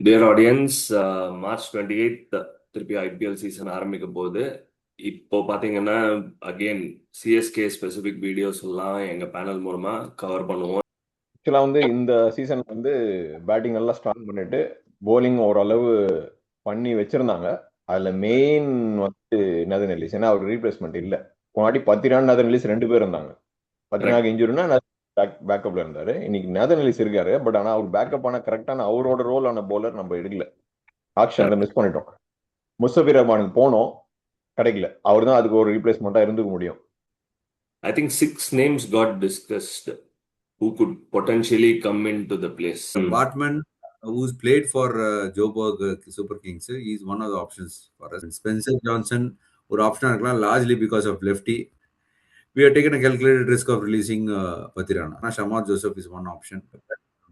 Dear audience, March 28 திருப்பி IPL season ஆரம்பிக்க போகுது. இப்போ பார்த்தீங்கன்னா அகெயின் சிஎஸ்கே ஸ்பெசிஃபிக் வீடியோஸ் எல்லாம் எங்கள் பேனல் மூலமாக கவர் பண்ணுவோம். ஆக்சுவலாக வந்து இந்த சீசன் வந்து பேட்டிங் நல்லா ஸ்ட்ராங் பண்ணிட்டு போலிங் ஓரளவு பண்ணி வச்சிருந்தாங்க. அதில் மெயின் வந்து நதன் எல்லிஸ். ஏன்னா அவர் ரீப்ளேஸ்மெண்ட் இல்லை. முன்னாடி பத்திரான் நதன் எல்லிஸ் 2 பேர் இருந்தாங்க. பத்திராக்கு இன்ஜுரினா பேக்கப்ல இருந்தாரு. இன்னைக்கு நதன் எல்லிஸ் இருக்காரு. பட் ஆனால் அவர் பேக்கப் ஆன கரெக்டான அவரோட ரோல் ஆன பவுலர் நம்ம எடுக்கல. ஆக்ஷன் மிஸ் பண்ணிட்டோம். முஸ்தபிர் ரஹ்மானுக்கு போனோம், கிடைக்கல. அவர் தான் அதுக்கு ஒரு ரீப்ளேஸ்மெண்ட்டாக இருந்துக்க முடியும். I think 6 names got discussed who could potentially come into the place. Bartman, who's played for Joburg Super Kings, he's one of the options for us. Spencer Johnson, ஒரு ஆப்ஷனா இருக்கலாம், largely because of lefty. We have taken a calculated risk of releasing Pathirana. Shamar Joseph is one option.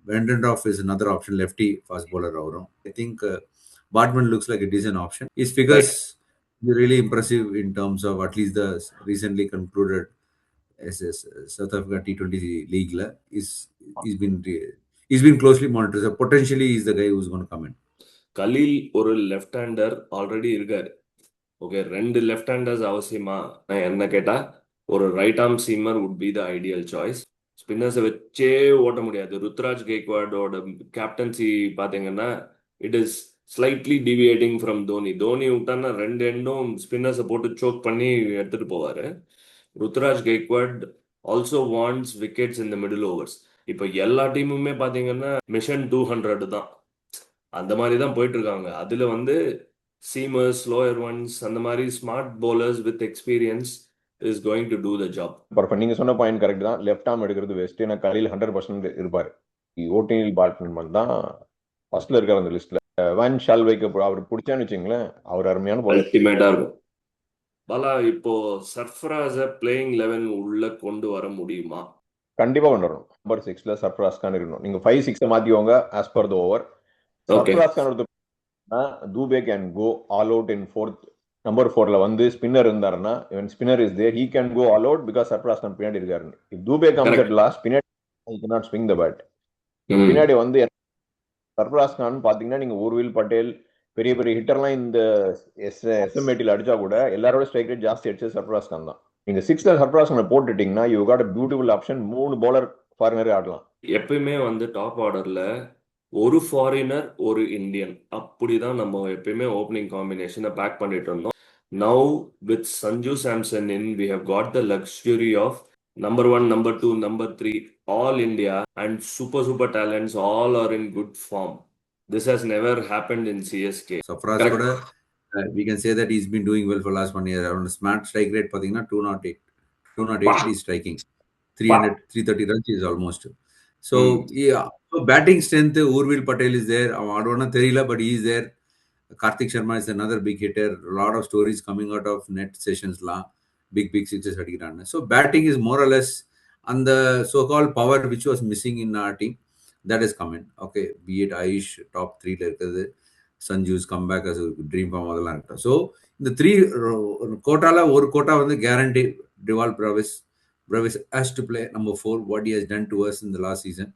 Vendendorf is another option, lefty fast bowler. I think Bartman looks like a decent option. His figures are really impressive in terms of at least the recently concluded South Africa T20 league. He's been closely monitored. So potentially he's the guy who's going to come in. Khaleel ஒரு left hander already இருக்காரு. Okay, 2 left handers அவசியமா என்ன கேட்டா ஒரு right arm seamer would be the ideal choice. ஸ்பின்னர்ஸை வச்சே ஓட்ட முடியாது. ருத்ராஜ் கெய்க்வாடோட கேப்டன்சி பார்த்தீங்கன்னா it is slightly deviating from Dhoni. Dhoni விட்டான்னா 2 எண்டும் ஸ்பின்னர்ஸை போட்டு சோக் பண்ணி எடுத்துட்டு போவாரு. Ruturaj Gaikwad also wants wickets in the middle overs. இப்போ எல்லா டீமுமே பார்த்தீங்கன்னா மிஷன் 200 தான், அந்த மாதிரி தான் போயிட்டு இருக்காங்க. அதுல வந்து சீமர்ஸ், ஸ்லோயர் ஒன்ஸ், அந்த மாதிரி smart bowlers with experience is going to do the job. இப்போ நீங்க சொன்ன பாயிண்ட் கரெக்ட் தான். லெஃப்ட் ஆர்ம் எடுக்கிறது பெஸ்ட். ஏன்னா கலீல் 100% இருப்பாரு. ஓடிஎல் பேட்ஸ்மேன் தான் ஃபர்ஸ்ட்ல இருக்காரு அந்த லிஸ்ட்ல. வேன் ஷால் வைக்க அவர் பிடிச்சான்னு வச்சுங்களேன், அவர் அருமையான bowler. அல்டிமேட்டா இருக்கும். பாலா, இப்போ சர்ஃப்ராஸ பிளேயிங் 11 உள்ள கொண்டு வர முடியுமா? கண்டிப்பா கொண்டு வரணும். நம்பர் 6ல சர்ஃப்ராஸ் கான் இருக்கணும். நீங்க 5, 6 மாத்திக்கோங்க as per the over. Sarfaraz Khan எடுத்து Dube can go all out in 4th. Number 4ல வந்து ஸ்பின்னர் இருந்தாருன்னா, when spinner is there he can go all out because Sarfraz Khan பின்னாடி இருக்காரு. if Dubey comes at last, பின்னாடி he cannot swing the bat. பின்னாடி வந்து சர்ஃப்ராஸ் கான் பாத்தீங்கன்னா நீங்க ஊர்வில் பட்டேல் பெரிய பெரிய ஹிட்டர்லாம் இந்த எஸ்எம்ஏடியில் அடிச்சா கூட எல்லாரோட ஸ்ட்ரைக் ரேட் ஜாஸ்தி அடிச்சது சர்ஃப்ராஸ் கான் தான். நீங்க 6ல சர்ஃப்ராஸ் கானை போட்டுட்டீங்கன்னா you got a beautiful option. 3 bowler foreigner ஆடலாம். எப்பயுமே வந்து டாப் ஆர்டர்ல ஒரு ஃபாரினர் ஒரு இந்தியன் அப்படிதான் நம்ம எப்பயுமே ஓப்பனிங் காம்பினேஷனை பேக் பண்ணிட்டு இருந்தோம். Now with Sanju Samson in we have got the luxury of number 1, number 2, number 3 all India and super talents all are in good form. This has never happened in CSK. So for us, we can say that he's been doing well for last 1 year. Around smart strike rate, 208 is striking. 300, 330 runs is almost. So yeah, so batting strength, Urvil Patel is there. I don't know Therila, but he is there. Karthik Sharma is another big hitter. A lot of stories coming out of net sessions big sixes அடிக்கிறாங்க. So batting is more or less on the so-called power which was missing in our team. That is coming. Okay, be it Aish top 3ல இருக்குது, Sanju's comeback as a dream form அதெல்லாம் இருக்கு. So இந்த 3 கோட்டால ஒரு quota வந்து guarantee Deval Bravis has to play number 4, what he has done to us in the last season.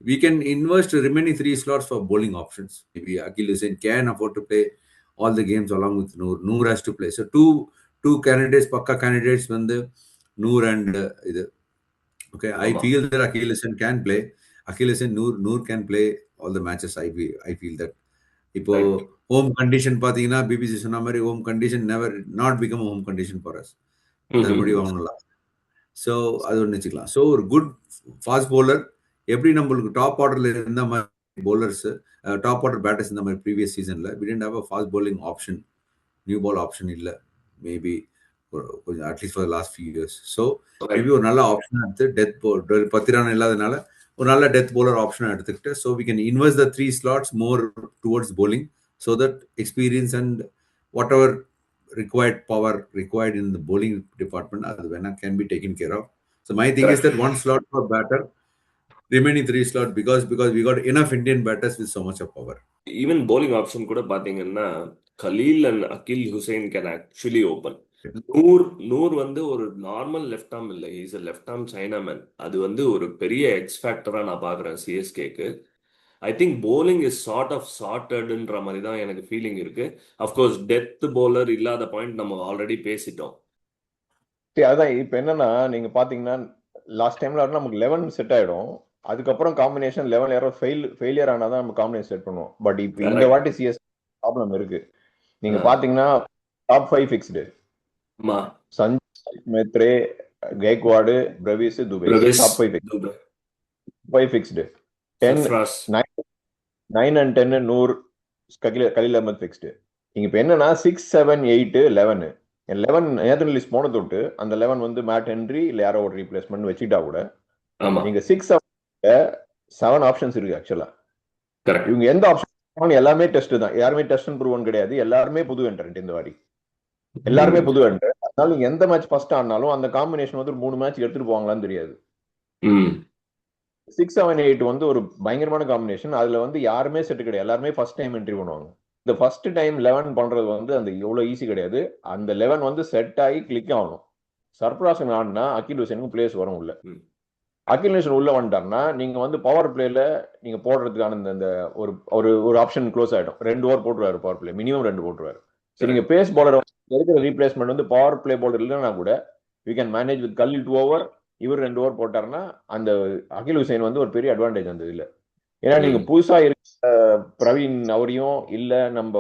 We can invest remaining 3 slots for bowling options. Maybe Akil Hussain can afford to play all the games along with Noor. Noor has to play. So two candidates, pakka candidates when the Noor and okay, I feel that Akil Hussain can play. Akil Hussain, Noor can play all the matches. I feel that. இப்போ home condition பாத்தீங்கன்னா BBC சொன்ன மாதிரி home condition never not become a home condition for us. தள்ளுபடி வாங்கலாம். So அது ஒன்று வச்சுக்கலாம். So ஒரு குட் ஃபாஸ்ட் பவுலர் எப்படி நம்மளுக்கு டாப் ஆர்டர்ல இருந்த மாதிரி பவுலர்ஸ், டாப் ஆர்டர் பேட்டர்ஸ் இந்த மாதிரி ப்ரீவியஸ் சீசன்ல we didn't have a fast bowling option, new ball option இல்லை. மேபி கொஞ்சம் at least for last few years. So maybe ஒரு நல்ல ஆப்ஷன் எடுத்து டெத் பவுலர் பத்திரான இல்லாதனால ஒரு நல்ல டெத் பவுலர் ஆப்ஷன் எடுத்துக்கிட்டு so we can invest the 3 slots more towards bowling so that experience and whatever required power required in the bowling department can be taken care of. So my thing is that 1 slot for batter, remaining 3 slots because we got enough Indian batters with so much of power. Even bowling option கூட பாத்தீங்கன்னா Khalil and Akil Hussain can actually open. Noor வந்து ஒரு normal left arm இல்லை, is a left arm chinaman. அது வந்து ஒரு பெரிய X ஃபேக்டரா நான் பாக்குறேன் சிஎஸ்கேக்கு. I think bowling is sort of சார்ட்டட்ன்ற மாதிரி தான் எனக்கு ஃபீலிங் இருக்கு. அஃப்கோர்ஸ் டெத் bowler இல்லாத பாயிண்ட் நம்ம ஆல்ரெடி பேசிட்டோம். அதான் இப்ப என்னன்னா நீங்க பாத்தீங்கன்னா லாஸ்ட் டைம்ல நமக்கு 11 செட் ஆயிடும். அதுக்கப்புறம் காம்பினேஷன் 11 யாரோ ஃபெயிலியர் ஆனாதான் நம்ம காம்பினேஷன் செட் பண்ணுவோம். பட் இப்போ இந்த வாட்டி சிஎஸ் ப்ராப்ளம் இருக்கு. நீங்க பாத்தீங்கன்னா top 5 fixed. Sanju, Mhatre, Gaikwad, Brevis, Dube top 5 fixed. 9 and 10 Noor, Khaleel Ahmed fixed. நீங்க இப்ப என்னன்னா 6, 7, 8, 11 நேத்தன் லிஸ்ட் போன தொட்டு அந்த 11 வந்து மேட் ஹென்ரி இல்ல யாரோ ஒரு ரீப்ளேஸ்மெண்ட் வச்சுட்டா கூட நீங்க 6, 7 ஆப்ஷன்ஸ் இருக்கு ஆக்சுவலா. இவங்க எந்த ஆப்ஷன் எல்லாமே டெஸ்ட் தான். யாருமே டெஸ்ட் அண்ட் ப்ரூவன் கிடையாது. எல்லாருமே புது என்ட்ரன்ட் இந்த வாரி. எல்லாருமே புது என்ட்ரன்ட். அதனால நீங்க எந்த மேட்ச் ஃபர்ஸ்ட் ஆனாலும் அந்த காம்பினேஷன் வந்து 3 மேட்ச் எடுத்துட்டு போவாங்களான்னு தெரியாது. 6, 7, 8 வந்து ஒரு பயங்கரமான காம்பினேஷன். அதுல வந்து யாருமே செட் கிடையாது. எல்லாருமே ஃபர்ஸ்ட் டைம் என்ட்ரி பண்ணுவாங்க. இந்த ஃபர்ஸ்ட் டைம் 11 பண்றது வந்து அந்த எவ்வளவு ஈஸி கிடையாது. அந்த 11 வந்து செட் ஆகி கிளிக் ஆகணும். சர்ப்ராஸ் ஆனா அகில் ஹுசேனுக்கு பிளேஸ் வரும் உள்ள. அகில் ஹுசேன் உள்ள வந்துட்டாருன்னா நீங்க வந்து பவர் பிளேல நீங்க போடுறதுக்கான இந்த ஒரு ஆப்ஷன் க்ளோஸ் ஆயிடும். 2 ஓவர் போட்டுருவாரு பவர் பிளே, மினிமம் 2 போட்டுருவாரு. சரி, நீங்க பேஸ் பவுலர் இருக்கிற ரீப்ளேஸ்மெண்ட் வந்து பவர் பிளே பவுலர் இல்லைன்னா கூட you can manage with Khaleel 2 over, இவர் 2 ஓவர் போட்டாருன்னா அந்த அகில் ஹுசேன் வந்து ஒரு பெரிய அட்வான்டேஜ் அந்த இதுல. ஏன்னா நீங்க புதுசா இருக்க பிரவீன் அவரையும் இல்ல நம்ம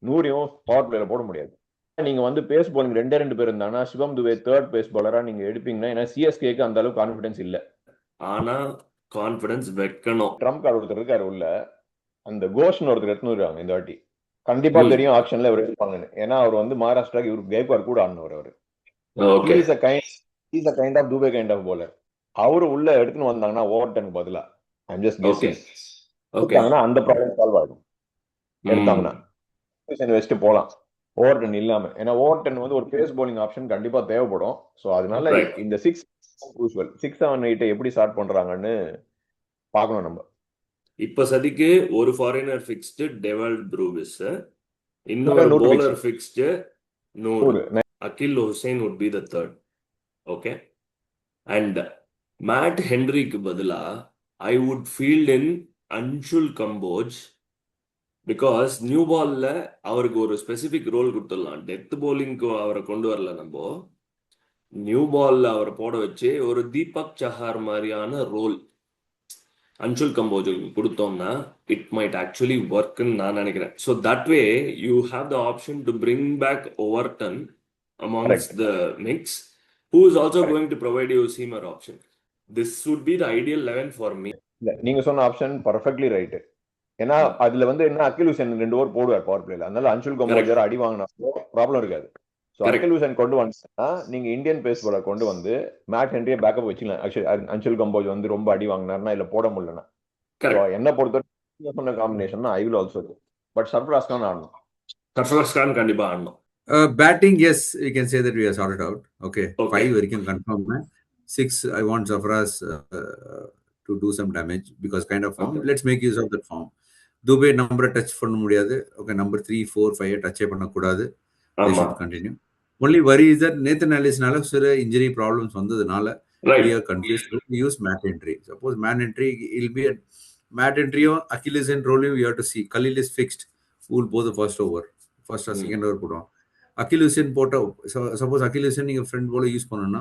நூரையும் பவர் பிளேல போட முடியாது. நீங்க வந்து பேஸ் பவுலிங் 2 பேர் இருந்தாங்கன்னா சிவம் துபே தேர்ட் பேஸ் பவுலரா நீங்க எடுப்பீங்கன்னா, ஏன்னா சிஎஸ்கேக்கு அந்த அளவுக்கு கான்பிடன்ஸ் இல்ல. ஆனா கான்பிடன்ஸ் வைக்கணும். ட்ரம்ப் கார்டு ஒருத்தர் இருக்காரு உள்ள, அந்த கோஷ்னு ஒருத்தர் எடுத்துன்னு வருவாங்க இந்த வாட்டி. கண்டிப்பா தெரியும் ஆக்ஷன்ல இவர் எடுப்பாங்கன்னு. ஏன்னா அவர் வந்து மகாராஷ்டிராக்கு இவருக்கு கெய்க்வாட் கூட ஆடினவர். அவரு is a kind of Dubey kind of bowler. அவரு உள்ள எடுத்துன்னு வந்தாங்கன்னா ஓவர்டனுக்கு பதிலா ஐம் ஜஸ்ட் கெஸ்ஸிங் அந்த ப்ராப்ளம் சால்வ் ஆகும். எடுத்தாங்கன்னா வச்சுட்டு போலாம் ஓவர்டன் இல்லாம. ஏன்னா ஓவர்டன் வந்து ஒரு பேஸ் பவுலிங் ஆப்ஷன் கண்டிப்பா தேவைப்படும். ஸோ அதனால இந்த 6, 7, 8 எப்படி ஸ்டார்ட் பண்றாங்கன்னு பார்க்கணும் நம்ம. இப்ப சதிக்கு ஒரு ஃபாரினர் ஃபிக்ஸ்டு டெவல்ட் ப்ரூவிஸ், இன்னொரு bowler fixed Noor. Akeal Hosein would be the third. Okay, and Matt ஹென்ரிக்கு பதிலா I would field in Anshul Kamboj. Because new பால்ல அவருக்கு ஒரு ஸ்பெசிபிக் ரோல் கொடுத்துடலாம். டெத் போலிங்க்கு அவரை கொண்டு வரல நம்ம. நியூ பால்ல அவரை போட வச்சு ஒரு தீபக் சஹார் மாதிரியான ரோல் அன்ஷுல் கம்போஜுக்கு கொடுத்தோம்னா இட் மைட் ஆக்சுவலி ஒர்க்னு நான் நினைக்கிறேன். So that way you have the option to bring back Overton amongst the mix, who is also going to provide you a seamer option. This would be the ideal 11 for me. நீங்க சொன்ன option perfectly right. ஏன்னா அதுல வந்து என்ன அகில் Hussein 2 over போடுவார் power பிளேல. அதனால அன்ஷுல் கம்போஜ் அடி வாங்கினா ப்ராப்ளம் இருக்காது. ஸோ அகில் ஹுசேன் கொண்டு வந்தா நீங்க இந்தியன் பேஸ் பாலர் கொண்டு வந்து மேட் ஹென்ரியை பேக்கப் வச்சுக்கலாம். ஆக்சுவலி அன்ஷுல் கம்போஜ் வந்து ரொம்ப அடி வாங்கினார்னா இல்ல போட முடியலன்னா என்ன பொறுத்தவரை சொன்ன combination I will also. But Sarfaraz Khan ஆடணும். சர்ஃப்ராஸ் கான் கண்டிப்பா ஆடணும். Batting, yes, we can say that we have sorted out. Okay. 5 we can confirm. 6, I want Zafras to do some damage because kind of form. Let's make use of that form. Dubey number touch பண்ண முடியாது. Okay, number 3, 4, 5 touch பண்ண கூடாது. They should continue. Only worry is that Nathan Ellisனால சில injury problems வந்ததுனால we are confused. We use Matt Henry. Suppose Matt Henry will be at Matt Henry or Achilles and rolling, we have to see. Khalil is fixed. Who will both the first over. First or second over போடுவோம். அகில் Hussein போட்ட suppose அகில் Hussein நீங்க front போல use பண்ணணும்னா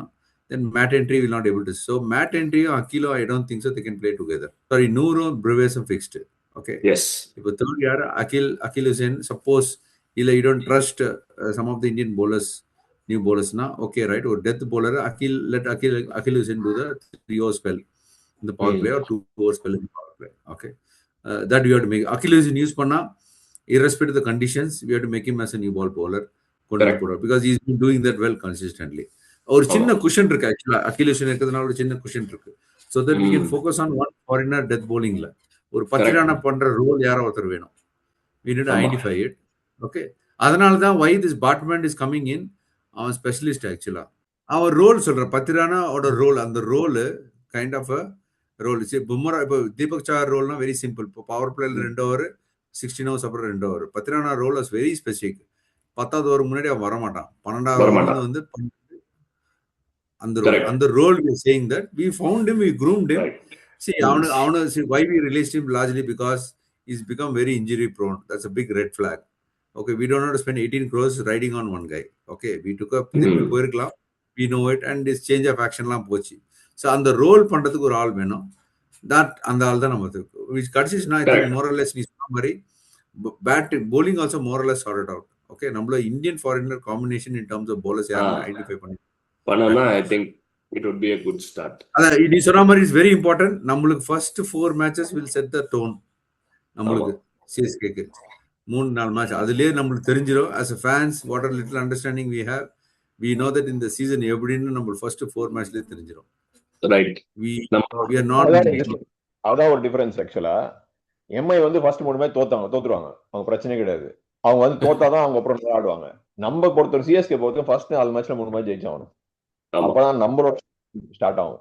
then Matt Henry will not able to. So Matt Henry or Akilo, I don't think so they can play together. Sorry, Nooro, Brevesum fixed. Okay. Yes. If a third year Akil Hussain, suppose you don't trust some of the Indian bowlers, new bowlers na, okay, right? Or death bowler let Akil Hussain do the 3-over spell in the power play or 2-over spell in the power play. Okay. That we have to make. Akil Hussain use panna, irrespective of the conditions, we have to make him as a new ball bowler. Because he's been doing that well consistently. ஒரு சின்ன cushion இருக்கு ஆக்சுவலா அகில் Hussein இருக்கிறதுனால ஒரு சின்ன cushion இருக்கு. So that we can focus on one foreigner death bowlingல ஒரு 10 run பண்ற ரோல் யாரோ ஒருத்தர் வேணும். We need to identify it. Okay. அதனால தான் why this Batman is coming in, அவன் ஸ்பெஷலிஸ்ட் ஆக்சுவலா. அவன் ரோல் சொல்ற 10 ரனோட ரோல், அந்த role kind of role. Bumrah இப்போ தீபக் சஹார் ரோல்னா வெரி சிம்பிள். இப்போ பவர் பிளேல 2 ஓவர் 16 ஓவர்ஸ் அப்புறம் 2 over. 10 run role is very specific. 10வது ஓவர் முன்னாடி அவன் வரமாட்டான். 12வது வந்து அந்த role we are saying that we found him, we groomed him. See, why we released him largely because he's become very injury prone. That's a big red flag. Okay, we don't have to spend 18 crores riding on one guy. Okay, we took up திருப்பி போயிருக்கலாம். We know it, and his change of action லாம் போச்சு. So அந்த role பண்றதுக்கு ஒரு ஆள் வேணும். That அந்த ஆள் தான் நமக்கு which கடைசினா I think more or less நீ சொன்ன மாதிரி bat bowling also more or less sorted out. Okay, நம்மள Indian foreigner combination in terms of bowlers யாரும் ஐடென்டிஃபை பண்ணா I think it would be a good start. நீ சொன்ன மாதிரி is very important. நம்மளுக்கு first 4 matches will set the tone. நம்மளுக்கு சிஎஸ்கேக்கு 3-4 match அதுலயே நம்மளுக்கு தெரிஞ்சிடும். as a fans what a little understanding we have, we know that in the season எப்படின்னு நம்ம ஃபர்ஸ்ட் 4 மேட்ச்லயே தெரிஞ்சிடும். ரைட். we are not அதான் ஒரு டிஃபரன்ஸ். ஆக்சுவலா எம்ஐ வந்து ஃபர்ஸ்ட் 3 மேட்ச் தோத்துருவாங்க, அவங்க பிரச்சனை கிடையாது. அவங்க வந்து தோத்தாதான் அவங்க அப்புறம் ஆடுவாங்க. நம்ம பொறுத்தவரை சிஎஸ்கே பொறுத்தவரை ஃபர்ஸ்ட் 4 மேட்ச்ல 3 மேட்ச் ஜெயிச்சாகணும். அப்பதான் நம்மளோட ஸ்டார்ட் ஆகும்.